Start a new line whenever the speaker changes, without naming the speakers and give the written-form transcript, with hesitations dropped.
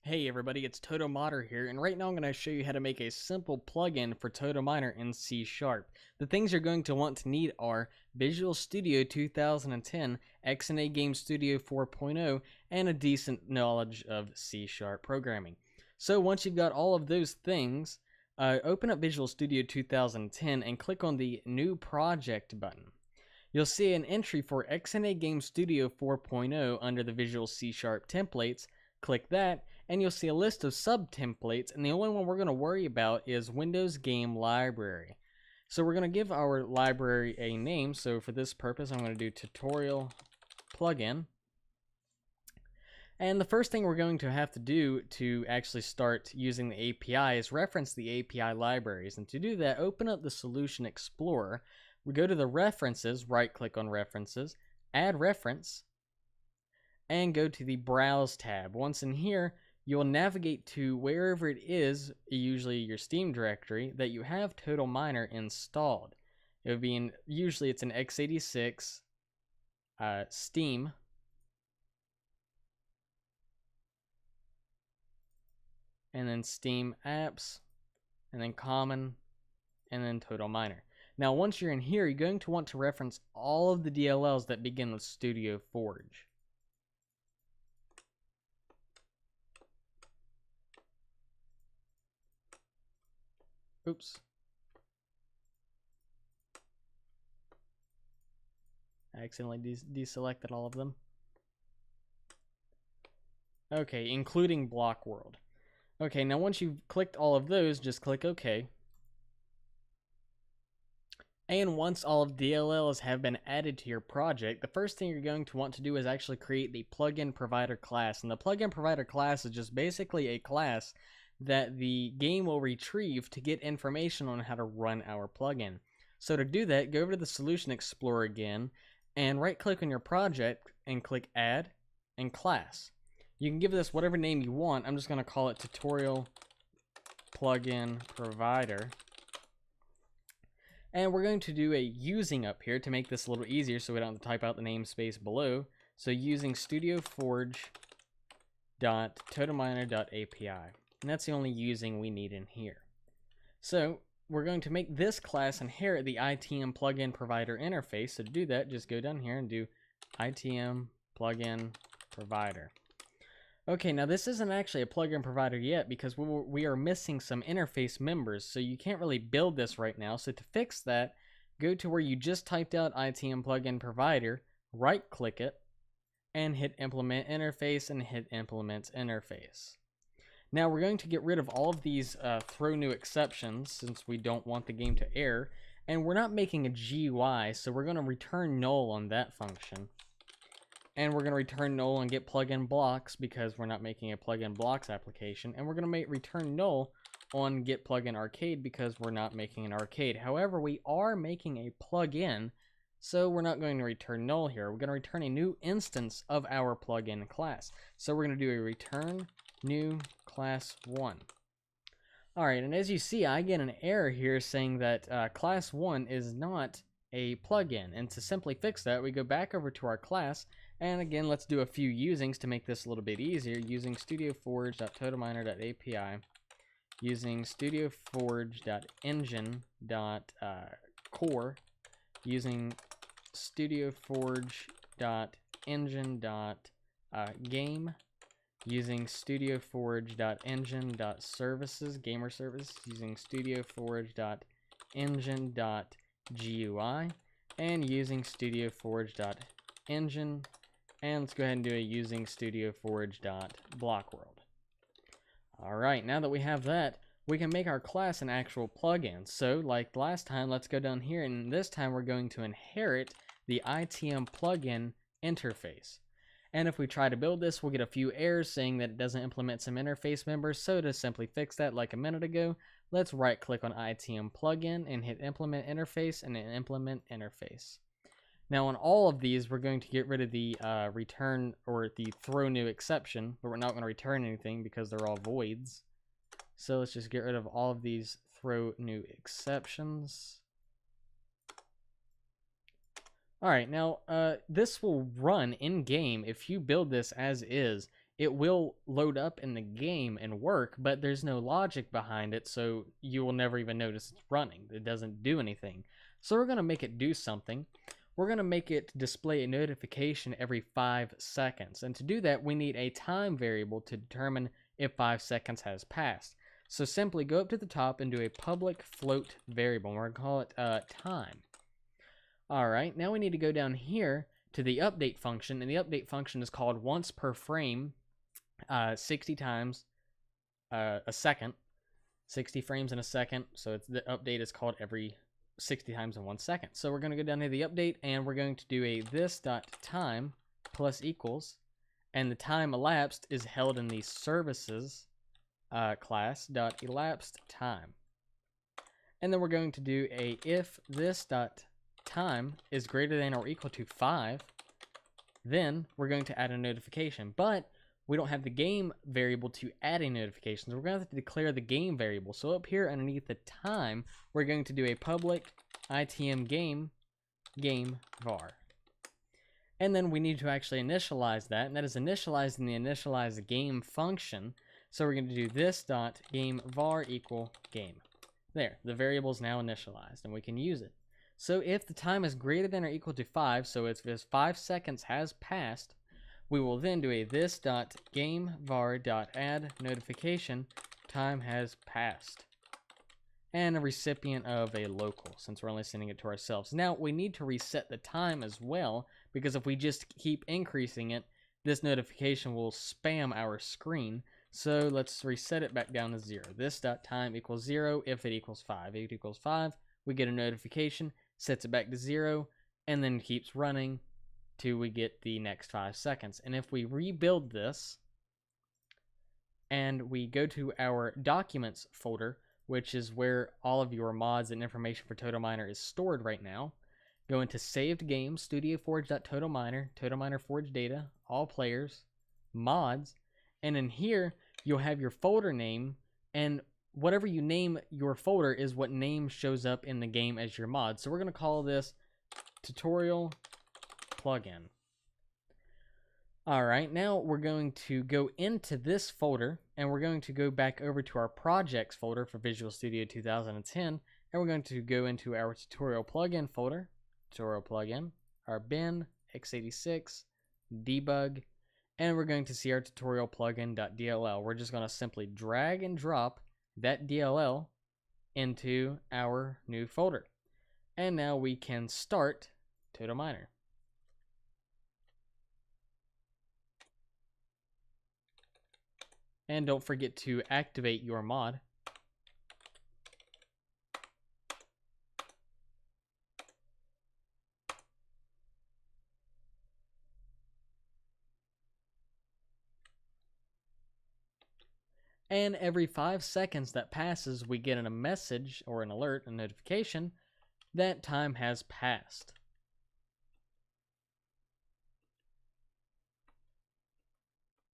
Hey everybody, it's TotoModder here, and right now I'm going to show you how to make a simple plugin for TotoMiner in C#. The things you're going to want to need are Visual Studio 2010, XNA Game Studio 4.0, and a decent knowledge of C# programming. So once you've got all of those things, open up Visual Studio 2010 and click on the New Project button. You'll see an entry for XNA Game Studio 4.0 under the Visual C# templates. Click that, and you'll see a list of sub-templates, and the only one we're going to worry about is Windows Game Library. So we're going to give our library a name. So for this purpose, I'm going to do tutorial plugin. And the first thing we're going to have to do to actually start using the API is reference the API libraries. And to do that, open up the Solution Explorer. We go to the References, right-click on References, Add Reference, and go to the Browse tab. Once in here, you'll navigate to wherever it is, usually your Steam directory, that you have TotoMiner installed. It would be usually it's an x86, Steam, and then Steam Apps, and then Common, and then TotoMiner. Now once you're in here, you're going to want to reference all of the DLLs that begin with Studio Forge. Oops. I accidentally deselected all of them. Okay, including Block World. Okay, now once you've clicked all of those, just click OK. And once all of DLLs have been added to your project, the first thing you're going to want to do is actually create the plugin provider class. And the plugin provider class is just basically a class that the game will retrieve to get information on how to run our plugin. So to do that, go over to the Solution Explorer again and right click on your project and click Add and Class. You can give this whatever name you want. I'm just going to call it Tutorial Plugin Provider. And we're going to do a using up here to make this a little easier so we don't have to type out the namespace below. So using studioforge.totominer.api. And that's the only using we need in here. So we're going to make this class inherit the ITM plugin provider interface. So to do that, just go down here and do ITM plugin provider. Okay, now this isn't actually a plugin provider yet because we are missing some interface members. So you can't really build this right now. So to fix that, go to where you just typed out ITM plugin provider, right click it, and hit implement interface and hit implement interface. Now we're going to get rid of all of these throw new exceptions since we don't want the game to error, and we're not making a GUI, so we're going to return null on that function. And we're going to return null on get plugin blocks because we're not making a plugin blocks application, and we're going to return null on get plugin arcade because we're not making an arcade. However, we are making a plugin, so we're not going to return null here. We're going to return a new instance of our plugin class. So we're going to do a return new class 1. Alright, and as you see, I get an error here saying that class 1 is not a plugin. And to simply fix that, we go back over to our class, and again, let's do a few usings to make this a little bit easier. Using studioforge.totominer.api, using studioforge.engine.core, using studioforge.engine.game, using studioforge.engine.services, gamer service, using studioforge.engine.gui, and using studioforge.engine, and let's go ahead and do a using studioforge.blockworld. Alright, now that we have that, we can make our class an actual plugin. So, like last time, let's go down here, and this time we're going to inherit the ITM plugin interface. And if we try to build this, we'll get a few errors saying that it doesn't implement some interface members. So to simply fix that like a minute ago, let's right click on ITM plugin and hit implement interface and then implement interface. Now on all of these, we're going to get rid of the return or the throw new exception, but we're not going to return anything because they're all voids. So let's just get rid of all of these throw new exceptions. Alright, now this will run in-game if you build this as is it will load up in the game and work, but there's no logic behind it, so you will never even notice it's running. It doesn't do anything. So we're going to make it do something. We're going to make it display a notification every 5 seconds. And to do that, we need a time variable to determine if 5 seconds has passed. So simply go up to the top and do a public float variable. We're going to call it time. All right, now we need to go down here to the update function, and the update function is called once per frame, 60 times a second, 60 frames in a second. So the update is called every 60 times in 1 second. So we're going to go down to the update, and we're going to do a this.time plus equals, and the time elapsed is held in the services class dot elapsed time. And then we're going to do a if this.time is greater than or equal to 5, then we're going to add a notification. But we don't have the game variable to add a notification, so we're going to have to declare the game variable. So up here underneath the time, we're going to do a public itm game var. And then we need to actually initialize that, and that is initialized in the initialize game function. So we're going to do this dot game var equal game. There, the variable is now initialized, and we can use it. So if the time is greater than or equal to 5, so if 5 seconds has passed, we will then do a this.gamevar.add notification time has passed, and a recipient of a local, since we're only sending it to ourselves. Now we need to reset the time as well, because if we just keep increasing it, this notification will spam our screen. So let's reset it back down to 0. This.time equals 0 if it equals 5. If it equals 5, we get a notification, sets it back to 0, and then keeps running till we get the next 5 seconds. And if we rebuild this and we go to our documents folder, which is where all of your mods and information for TotalMiner is stored right now, go into saved games, studioforge.totalminer, TotalMiner Forge data, all players, mods, and in here you'll have your folder name, and whatever you name your folder is what name shows up in the game as your mod. So we're going to call this tutorial plugin. Alright, now we're going to go into this folder, and we're going to go back over to our projects folder for Visual Studio 2010, and we're going to go into our tutorial plugin folder, tutorial plugin, our bin, x86, debug, and we're going to see our tutorial plugin.dll. We're just going to simply drag and drop that DLL into our new folder. And now we can start TotalMiner. And don't forget to activate your mod. And every 5 seconds that passes, we get a message or an alert, a notification, that time has passed.